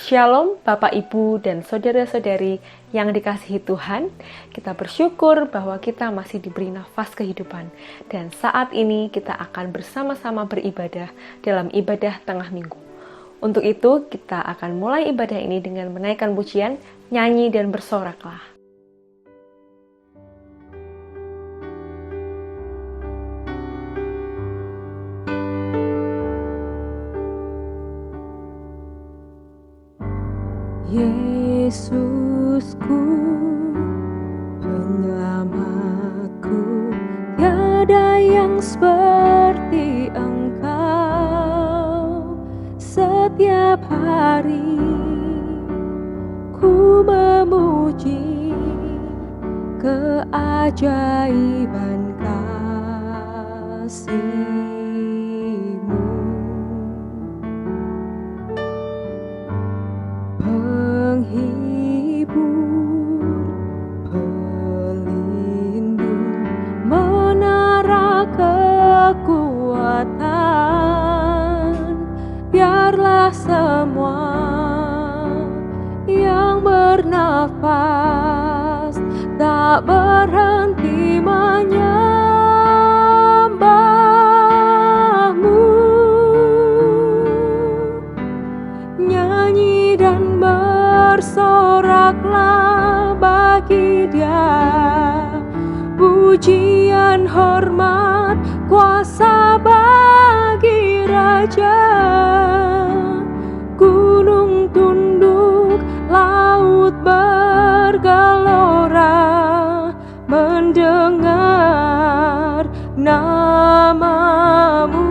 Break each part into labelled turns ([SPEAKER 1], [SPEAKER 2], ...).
[SPEAKER 1] Shalom Bapak Ibu dan Saudara-saudari yang dikasihi Tuhan. Kita bersyukur bahwa kita masih diberi nafas kehidupan. Dan saat ini kita akan bersama-sama beribadah dalam ibadah tengah minggu. Untuk itu kita akan mulai ibadah ini dengan menaikkan pujian, nyanyi dan bersoraklah.
[SPEAKER 2] Yesusku, penyelamatku, tiada yang seperti Engkau. Setiap hari ku memuji keajaiban kasih. Biarlah semua yang bernafas tak berhenti menyembah-Mu. Nyanyi dan bersoraklah bagi Dia, pujian, hormat, kuasa bagi Raja. Gunung tunduk, laut bergelora mendengar nama-Mu.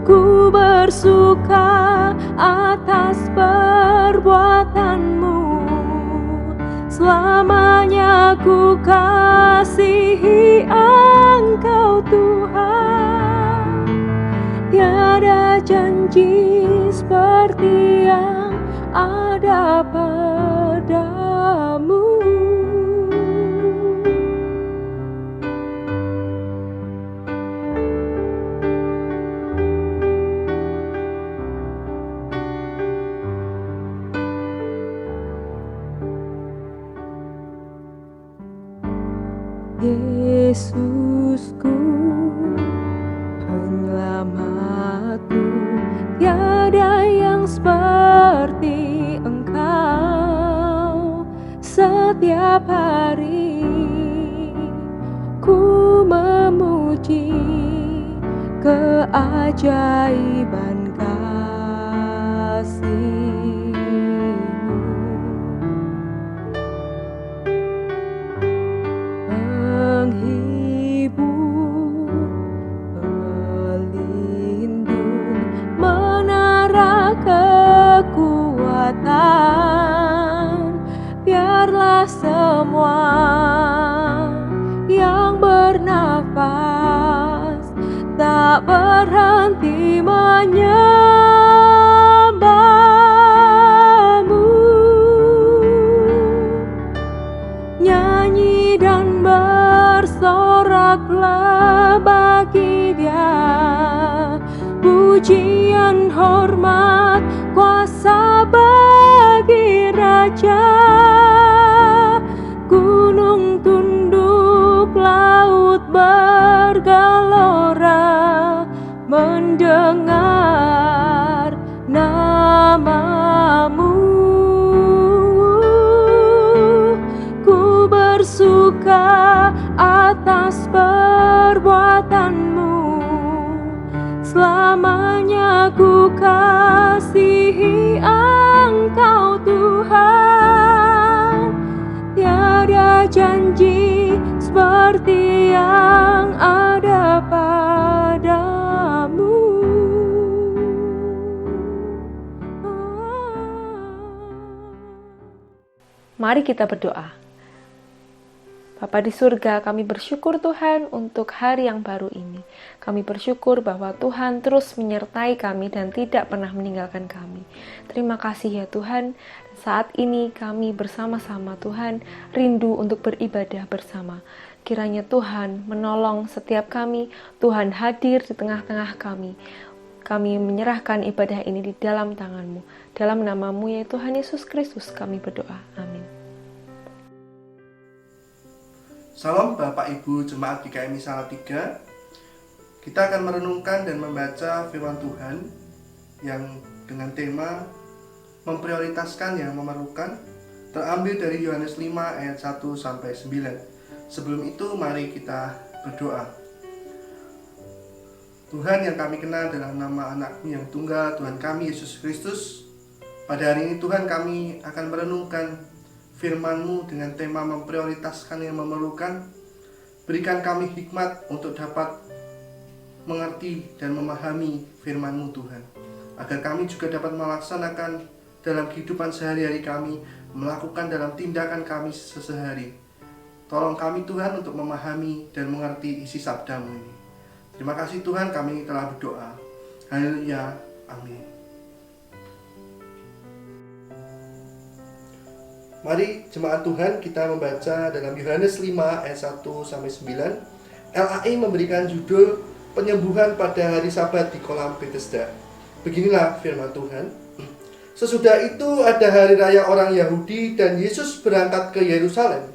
[SPEAKER 2] Ku bersuka atas perbuatan-Mu, selamanya ku kasihi Engkau Tuhan. Tiada janji seperti yang ada padamu. Yesusku, penyelamatku, tiada yang seperti Engkau. Setiap hari ku memuji keajaiban kasih. Biarlah semua yang bernafas tak berhenti menyembah-Mu. Nyanyi dan bersoraklah bagi Dia, pujian, hormat, kuasa bagi Raja. Gunung tunduk, laut bergelora mendengar nama-Mu. Ku bersuka atas perbuatan-Mu, selamanya ku kasihi Engkau Tuhan. Tiada janji seperti yang ada padamu.
[SPEAKER 1] Mari kita berdoa. Bapa di surga, kami bersyukur Tuhan untuk hari yang baru ini. Kami bersyukur bahwa Tuhan terus menyertai kami dan tidak pernah meninggalkan kami. Terima kasih ya Tuhan. Saat ini kami bersama-sama Tuhan rindu untuk beribadah bersama. Kiranya Tuhan menolong setiap kami, Tuhan hadir di tengah-tengah kami. Kami menyerahkan ibadah ini di dalam tangan-Mu. Dalam nama-Mu ya Tuhan Yesus Kristus kami berdoa. Amin.
[SPEAKER 3] Salam Bapak Ibu Jemaat GKMI Salatiga. Kita akan merenungkan dan membaca firman Tuhan yang dengan tema memprioritaskan yang memerlukan, terambil dari Yohanes 5 ayat 1 sampai 9. Sebelum itu mari kita berdoa. Tuhan yang kami kenal dalam nama anak-Mu yang tunggal, Tuhan kami Yesus Kristus, pada hari ini Tuhan kami akan merenungkan firman-Mu dengan tema memprioritaskan yang memerlukan. Berikan kami hikmat untuk dapat mengerti dan memahami firman-Mu Tuhan, agar kami juga dapat melaksanakan dalam kehidupan sehari-hari kami, melakukan dalam tindakan kami sehari-hari. Tolong kami Tuhan untuk memahami dan mengerti isi sabda-Mu ini. Terima kasih Tuhan, kami telah berdoa. Haleluya, amin. Mari jemaat Tuhan kita membaca dalam Yohanes 5 ayat 1 sampai 9. LAI memberikan judul penyembuhan pada hari Sabat di kolam Bethesda. Beginilah firman Tuhan. Sesudah itu ada hari raya orang Yahudi dan Yesus berangkat ke Yerusalem.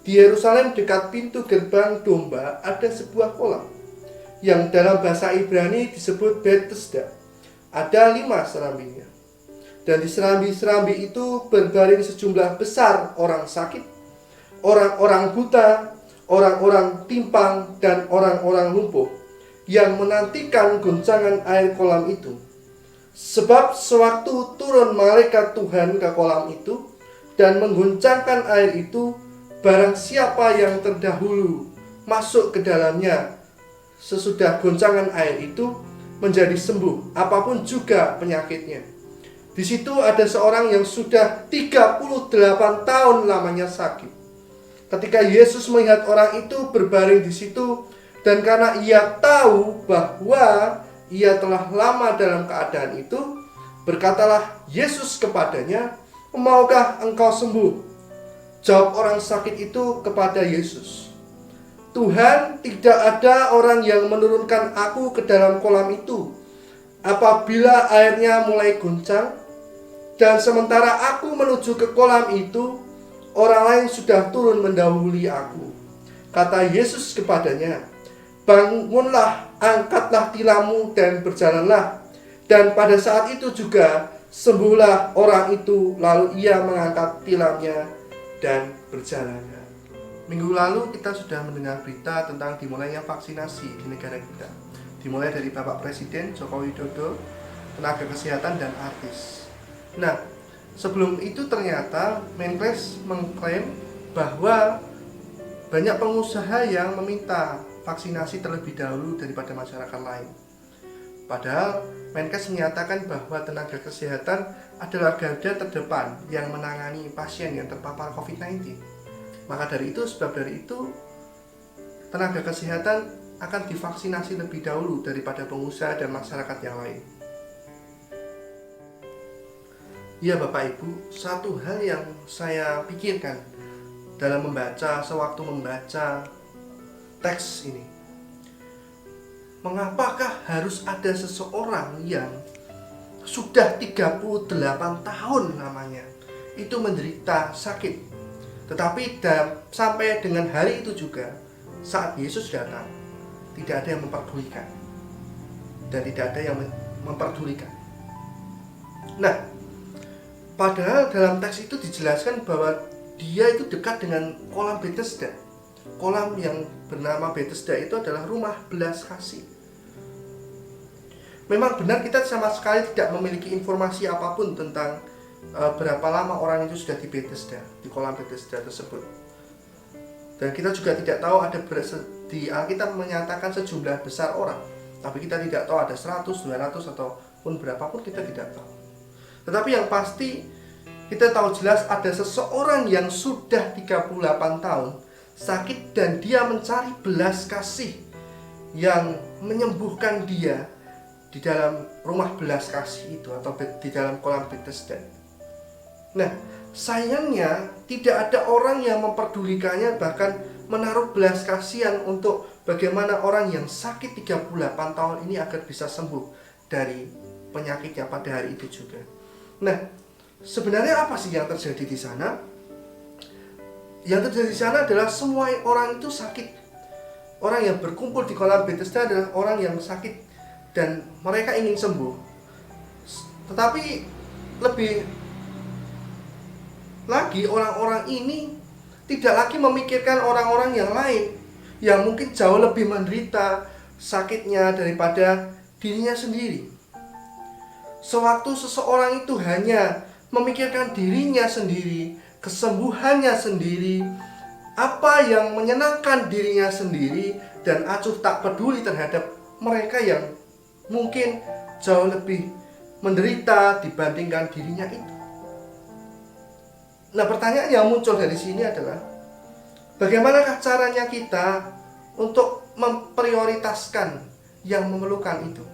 [SPEAKER 3] Di Yerusalem dekat pintu gerbang domba ada sebuah kolam yang dalam bahasa Ibrani disebut Bethesda. Ada 5 serambinya. Dan di serambi-serambi itu berbaring sejumlah besar orang sakit, orang-orang buta, orang-orang timpang, dan orang-orang lumpuh yang menantikan goncangan air kolam itu. Sebab sewaktu turun malaikat Tuhan ke kolam itu dan menggoncangkan air itu, barang siapa yang terdahulu masuk ke dalamnya sesudah goncangan air itu menjadi sembuh, apapun juga penyakitnya. Di situ ada seorang yang sudah 38 tahun lamanya sakit. Ketika Yesus melihat orang itu berbaring di situ, dan karena ia tahu bahwa ia telah lama dalam keadaan itu, berkatalah Yesus kepadanya, "Maukah engkau sembuh?" Jawab orang sakit itu kepada Yesus, "Tuhan, tidak ada orang yang menurunkan aku ke dalam kolam itu apabila airnya mulai goncang, dan sementara aku menuju ke kolam itu, orang lain sudah turun mendahului aku." Kata Yesus kepadanya, "Bangunlah, angkatlah tilammu dan berjalanlah." Dan pada saat itu juga sembuhlah orang itu, lalu ia mengangkat tilamnya dan berjalan. Minggu lalu kita sudah mendengar berita tentang dimulainya vaksinasi di negara kita. Dimulai dari Bapak Presiden Joko Widodo, tenaga kesehatan, dan artis. Nah, sebelum itu ternyata Menkes mengklaim bahwa banyak pengusaha yang meminta vaksinasi terlebih dahulu daripada masyarakat lain. Padahal Menkes menyatakan bahwa tenaga kesehatan adalah garda terdepan yang menangani pasien yang terpapar COVID-19. Maka dari itu, sebab dari itu, tenaga kesehatan akan divaksinasi lebih dahulu daripada pengusaha dan masyarakat yang lain. Ya Bapak Ibu, satu hal yang saya pikirkan sewaktu membaca teks ini, mengapakah harus ada seseorang yang sudah 38 tahun namanya itu menderita sakit, tetapi sampai dengan hari itu juga saat Yesus datang, tidak ada yang memperdulikan dan tidak ada yang memperdulikan. Nah, padahal dalam teks itu dijelaskan bahwa dia itu dekat dengan kolam Bethesda. Kolam yang bernama Bethesda itu adalah rumah belas kasih. Memang benar kita sama sekali tidak memiliki informasi apapun tentang berapa lama orang itu sudah di Bethesda, di kolam Bethesda tersebut. Dan kita juga tidak tahu di Alkitab menyatakan sejumlah besar orang. Tapi kita tidak tahu ada 100, 200 ataupun berapapun, kita tidak tahu. Tetapi yang pasti kita tahu jelas ada seseorang yang sudah 38 tahun sakit dan dia mencari belas kasih yang menyembuhkan dia di dalam rumah belas kasih itu atau di dalam kolam Bethesda. Nah, sayangnya tidak ada orang yang memperdulikannya, bahkan menaruh belas kasihan untuk bagaimana orang yang sakit 38 tahun ini agar bisa sembuh. dari penyakitnya pada hari itu juga. Nah, sebenarnya apa sih yang terjadi di sana? Yang terjadi di sana adalah semua orang itu sakit. Orang yang berkumpul di kolam Bethesda adalah orang yang sakit dan mereka ingin sembuh. Tetapi lebih lagi orang-orang ini tidak lagi memikirkan orang-orang yang lain yang mungkin jauh lebih menderita sakitnya daripada dirinya sendiri. Sewaktu seseorang itu hanya memikirkan dirinya sendiri, kesembuhannya sendiri, apa yang menyenangkan dirinya sendiri, dan acuh tak peduli terhadap mereka yang mungkin jauh lebih menderita dibandingkan dirinya itu. Nah, pertanyaan yang muncul dari sini adalah bagaimanakah caranya kita untuk memprioritaskan yang memerlukan itu?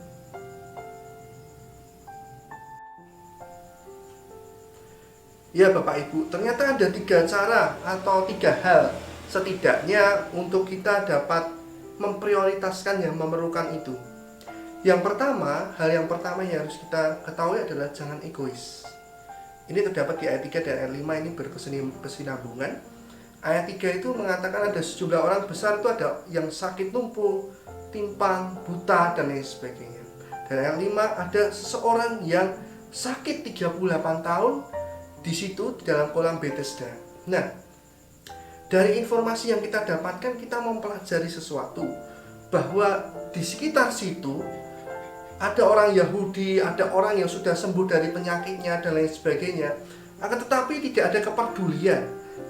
[SPEAKER 3] Ya Bapak Ibu, ternyata ada 3 cara atau 3 hal setidaknya untuk kita dapat memprioritaskan yang memerlukan itu. Yang pertama, hal yang pertama yang harus kita ketahui adalah jangan egois. Ini terdapat di ayat 3 dan ayat 5, ini berkesinambungan. Ayat 3 itu mengatakan ada sejumlah orang besar itu ada yang sakit lumpuh, timpang, buta, dan lain sebagainya. Dan ayat 5 ada seseorang yang sakit 38 tahun di situ di dalam kolam Bethesda. Nah, dari informasi yang kita dapatkan, kita mempelajari sesuatu bahwa di sekitar situ ada orang Yahudi, ada orang yang sudah sembuh dari penyakitnya dan lain sebagainya. Akan tetapi tidak ada kepedulian,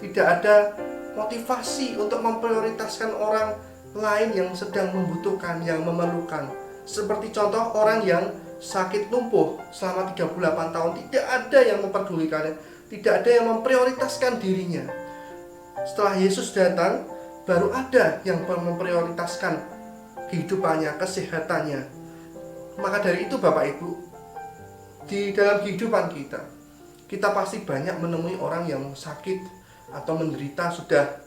[SPEAKER 3] tidak ada motivasi untuk memprioritaskan orang lain yang sedang membutuhkan, yang memerlukan. Seperti contoh orang yang sakit lumpuh selama 38 tahun, tidak ada yang memperdulikannya, tidak ada yang memprioritaskan dirinya. Setelah Yesus datang, baru ada yang memprioritaskan kehidupannya, kesehatannya. Maka dari itu Bapak Ibu, di dalam kehidupan kita pasti banyak menemui orang yang sakit atau menderita sudah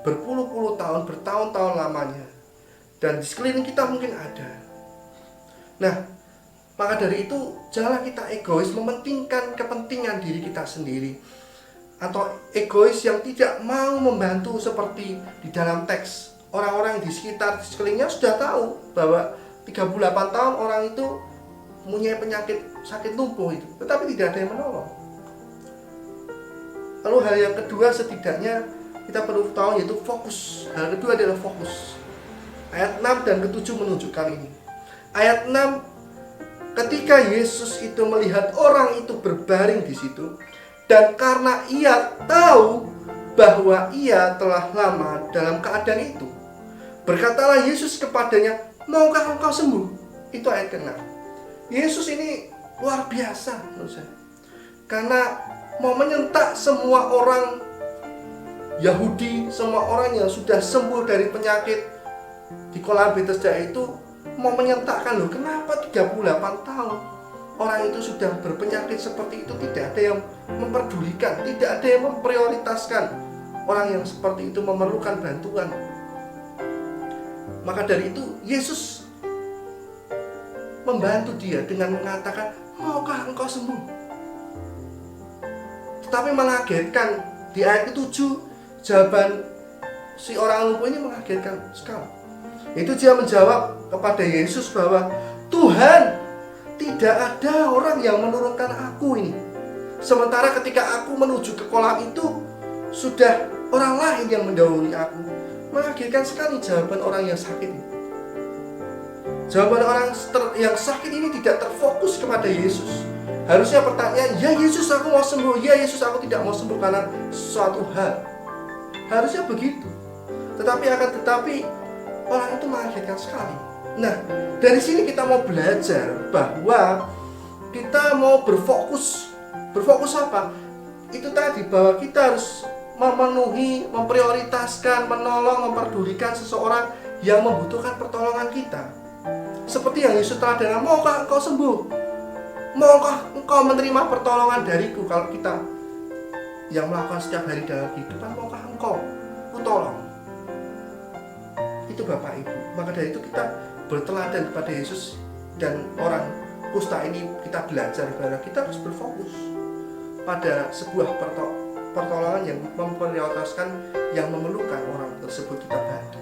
[SPEAKER 3] berpuluh-puluh tahun, bertahun-tahun lamanya. Dan di sekeliling kita mungkin ada. Nah, maka dari itu janganlah kita egois mementingkan kepentingan diri kita sendiri, atau egois yang tidak mau membantu seperti di dalam teks. Orang-orang di sekitar, di sekelilingnya sudah tahu bahwa 38 tahun orang itu mempunyai penyakit sakit lumpuh itu, tetapi tidak ada yang menolong. Lalu hal yang kedua setidaknya kita perlu tahu yaitu fokus. Hal kedua adalah fokus. Ayat 6 dan ke-7 menunjukkan ini. Ayat 6, ketika Yesus itu melihat orang itu berbaring di situ, dan karena ia tahu bahwa ia telah lama dalam keadaan itu, berkatalah Yesus kepadanya, maukah engkau sembuh? Itu ayat ke-6. Yesus ini luar biasa menurut saya, karena mau menyentak semua orang Yahudi, semua orang yang sudah sembuh dari penyakit di kolam Bethesda itu, mau menyentakkan loh. Kenapa 38 tahun orang itu sudah berpenyakit seperti itu tidak ada yang memperdulikan, tidak ada yang memprioritaskan orang yang seperti itu memerlukan bantuan. Maka dari itu Yesus membantu dia dengan mengatakan, maukah engkau sembuh? Tetapi mengagetkan, di ayat ke-7 jawaban si orang lumpuh ini mengagetkan sekali. Itu dia menjawab kepada Yesus bahwa Tuhan, tidak ada orang yang menurunkan aku ini. Sementara ketika aku menuju ke kolam itu, sudah orang lain yang mendahului aku. Mengagetkan sekali jawaban orang yang sakit ini. Jawaban orang yang sakit ini tidak terfokus kepada Yesus. Harusnya pertanyaan, ya Yesus aku mau sembuh, ya Yesus aku tidak mau sembuh karena suatu hal. Harusnya begitu. Tetapi orang itu mengagetkan sekali. Nah, dari sini kita mau belajar bahwa kita mau berfokus. Berfokus apa? Itu tadi, bahwa kita harus memenuhi, memprioritaskan, menolong, memperdulikan seseorang yang membutuhkan pertolongan kita. Seperti yang Yesus telah dengan, maukah engkau sembuh? Maukah engkau menerima pertolongan dariku? Kalau kita yang melakukan setiap hari dalam kehidupan, maukah engkau tolong? Itu Bapak Ibu. Maka dari itu kita berteladan kepada Yesus dan orang kusta ini kita belajar bahwa kita harus berfokus pada sebuah pertolongan yang memprioritaskan yang memerlukan orang tersebut kita bantu.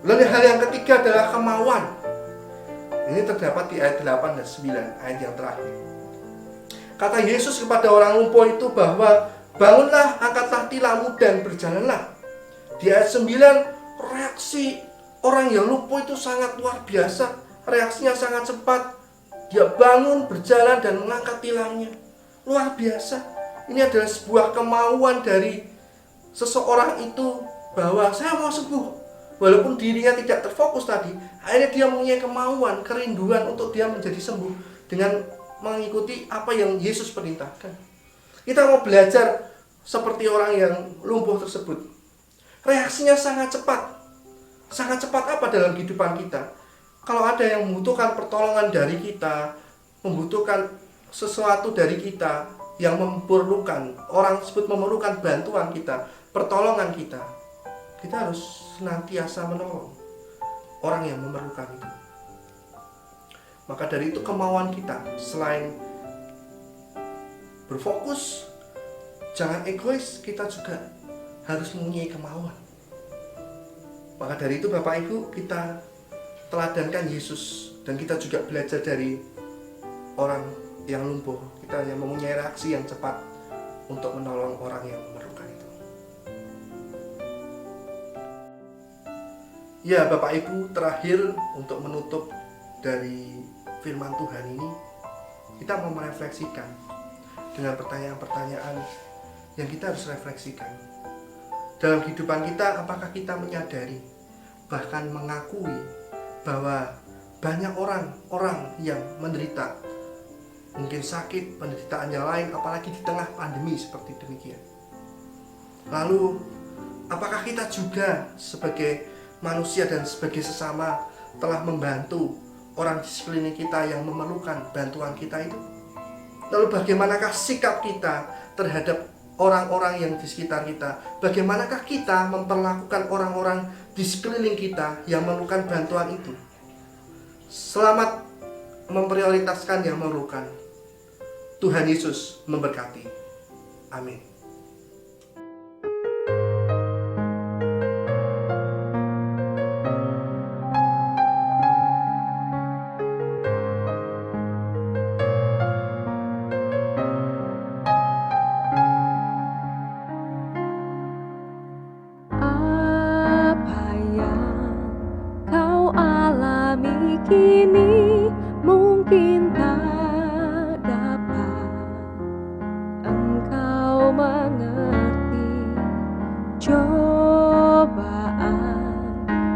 [SPEAKER 3] Lalu hal yang ketiga adalah kemauan. Ini terdapat di ayat 8 dan 9, ayat yang terakhir. Kata Yesus kepada orang lumpuh itu bahwa bangunlah, angkatlah tilammu dan berjalanlah. Di ayat 9, reaksi orang yang lumpuh itu sangat luar biasa. Reaksinya sangat cepat. Dia bangun, berjalan dan mengangkat tilamnya. Luar biasa. Ini adalah sebuah kemauan dari seseorang itu bahwa saya mau sembuh. Walaupun dirinya tidak terfokus tadi, akhirnya dia mempunyai kemauan, kerinduan untuk dia menjadi sembuh dengan mengikuti apa yang Yesus perintahkan. Kita mau belajar seperti orang yang lumpuh tersebut. Reaksinya sangat cepat. Sangat cepat apa dalam kehidupan kita? Kalau ada yang membutuhkan pertolongan dari kita, membutuhkan sesuatu dari kita yang memerlukan, orang tersebut memerlukan bantuan kita, pertolongan kita harus senantiasa menolong orang yang memerlukan itu. Maka dari itu kemauan kita, selain berfokus, jangan egois, kita juga harus mempunyai kemauan. Maka dari itu Bapak Ibu, kita teladankan Yesus dan kita juga belajar dari orang yang lumpuh. Kita yang mempunyai reaksi yang cepat untuk menolong orang yang memerlukan itu. Ya Bapak Ibu, terakhir untuk menutup dari firman Tuhan ini, kita mau merefleksikan dengan pertanyaan-pertanyaan yang kita harus refleksikan. Dalam kehidupan kita, apakah kita menyadari, bahkan mengakui bahwa banyak orang yang menderita, mungkin sakit, penderitaan yang lain, apalagi di tengah pandemi seperti demikian. Lalu, apakah kita juga sebagai manusia dan sebagai sesama telah membantu orang di sekeliling kita yang memerlukan bantuan kita itu? Lalu bagaimanakah sikap kita terhadap orang-orang yang di sekitar kita? Bagaimanakah kita memperlakukan orang-orang di sekeliling kita yang memerlukan bantuan itu? Selamat memprioritaskan yang memerlukan. Tuhan Yesus memberkati. Amin.
[SPEAKER 2] Apa yang kau alami kini mungkin tak dapat engkau mengerti. Cobaan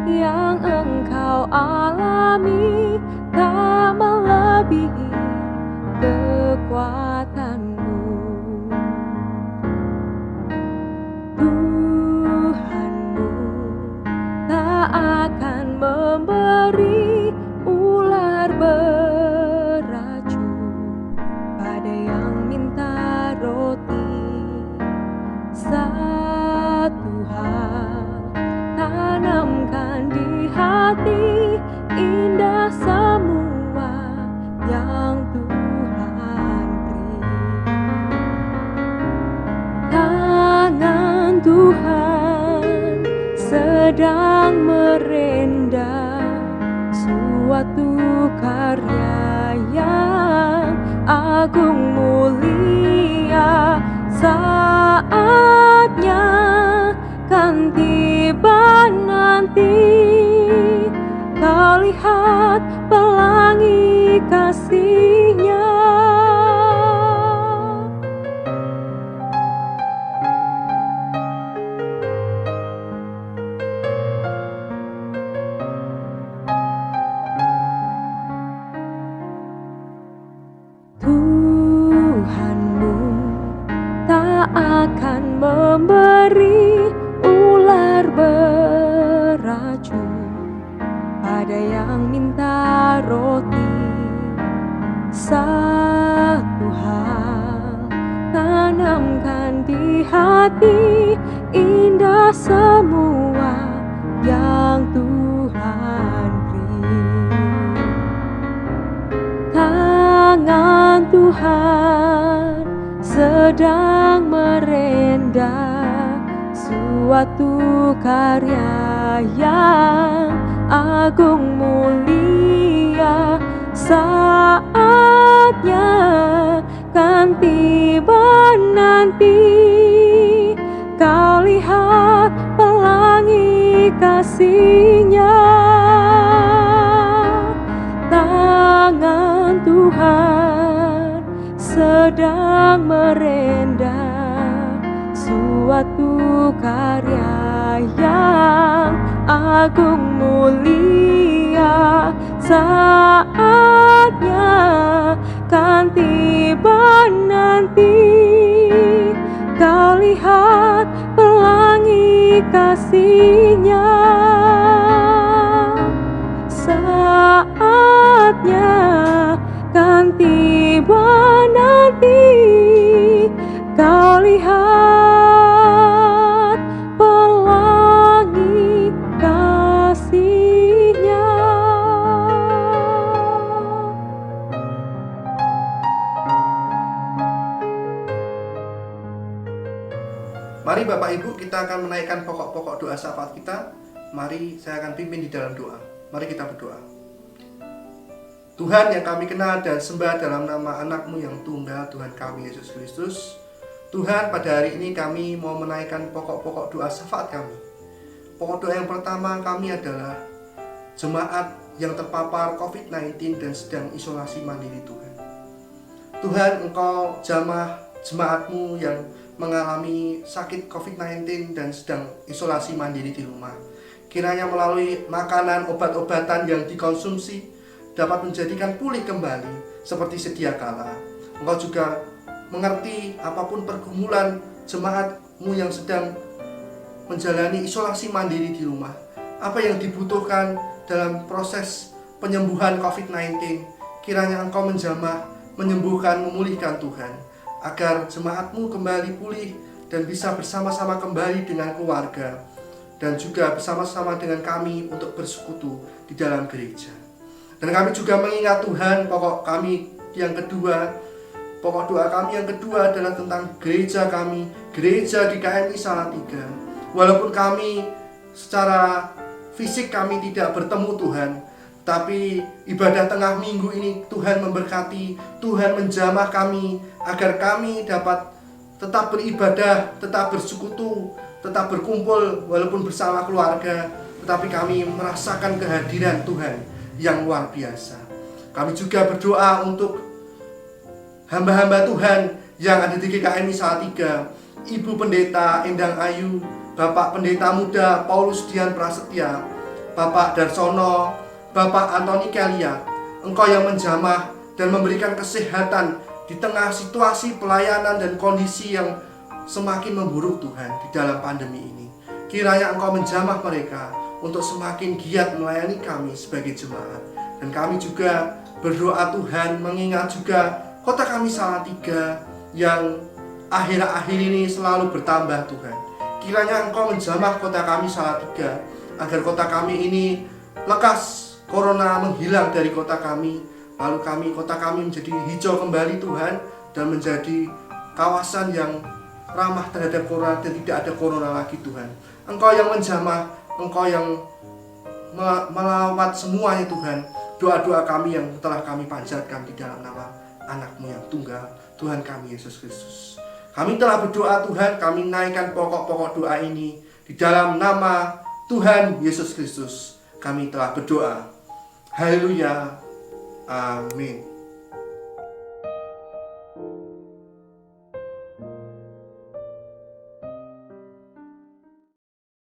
[SPEAKER 2] yang engkau alami tak melebihi kekuatanmu. Tuhanmu tak akan memberi ular beracun pada yang minta roti. Satu hal tanamkan di hati, indah semua yang Tuhan beri. Tangan Tuhan sedang merendah suatu karya yang agung mulia. Saatnya kan tiba nanti, kau lihat pelangi kasih-Nya. Tuhanmu tak akan memberi ular beracun pada yang minta roti. Satu hal tanamkan di hati, indah semua yang Tuhan beri. Tuhan sedang merendah suatu karya yang agung mulia. Saatnya kan tiba nanti, kau lihat pelangi kasih-Nya. Tangan Tuhan sedang merendah suatu karya yang agung mulia. Saatnya kan tiba nanti, kau lihat pelangi kasih-Nya. Saatnya kan tiba nanti, kau lihat pelangi kasih-Nya.
[SPEAKER 3] Mari Bapak Ibu, kita akan menaikkan pokok-pokok doa syafaat kita. Mari saya akan pimpin di dalam doa. Mari kita berdoa. Tuhan yang kami kenal dan sembah dalam nama anak-Mu yang tunggal, Tuhan kami Yesus Kristus. Tuhan, pada hari ini kami mau menaikkan pokok-pokok doa syafaat kami. Pokok doa yang pertama kami adalah jemaat yang terpapar COVID-19 dan sedang isolasi mandiri Tuhan. Tuhan, Engkau jamah jemaat-Mu yang mengalami sakit COVID-19 dan sedang isolasi mandiri di rumah. Kiranya melalui makanan, obat-obatan yang dikonsumsi dapat menjadikan pulih kembali seperti sedia kala. Engkau juga mengerti apapun pergumulan jemaat-Mu yang sedang menjalani isolasi mandiri di rumah. Apa yang dibutuhkan dalam proses penyembuhan COVID-19, kiranya Engkau menjamah, menyembuhkan, memulihkan Tuhan, agar jemaat-Mu kembali pulih dan bisa bersama-sama kembali dengan keluarga, dan juga bersama-sama dengan kami untuk bersekutu di dalam gereja. Dan kami juga mengingat Tuhan, pokok kami yang kedua, pokok doa kami yang kedua adalah tentang gereja kami, gereja GKMI Salatiga. Walaupun kami secara fisik kami tidak bertemu Tuhan, tapi ibadah tengah minggu ini Tuhan memberkati, Tuhan menjamah kami agar kami dapat tetap beribadah, tetap bersekutu, tetap berkumpul walaupun bersama keluarga, tetapi kami merasakan kehadiran Tuhan yang luar biasa. Kami juga berdoa untuk hamba-hamba Tuhan yang ada di GKMI Salatiga, Ibu Pendeta Endang Ayu, Bapak Pendeta Muda Paulus Dian Prasetya, Bapak Darsono, Bapak Antoni Kelia. Engkau yang menjamah dan memberikan kesehatan di tengah situasi pelayanan dan kondisi yang semakin memburuk Tuhan di dalam pandemi ini. Kiranya Engkau menjamah mereka untuk semakin giat melayani kami sebagai jemaat. Dan kami juga berdoa Tuhan, mengingat juga kota kami Salatiga yang akhir-akhir ini selalu bertambah Tuhan. Kiranya Engkau menjamah kota kami Salatiga, agar kota kami ini lekas corona menghilang dari kota kami. Lalu kota kami menjadi hijau kembali Tuhan, dan menjadi kawasan yang ramah terhadap corona dan tidak ada corona lagi Tuhan. Engkau yang menjamah, Engkau yang melawat semuanya Tuhan. Doa-doa kami yang telah kami panjatkan di dalam nama anak-Mu yang tunggal, Tuhan kami Yesus Kristus. Kami telah berdoa Tuhan, kami naikkan pokok-pokok doa ini di dalam nama Tuhan Yesus Kristus. Kami telah berdoa. Haleluya. Amin.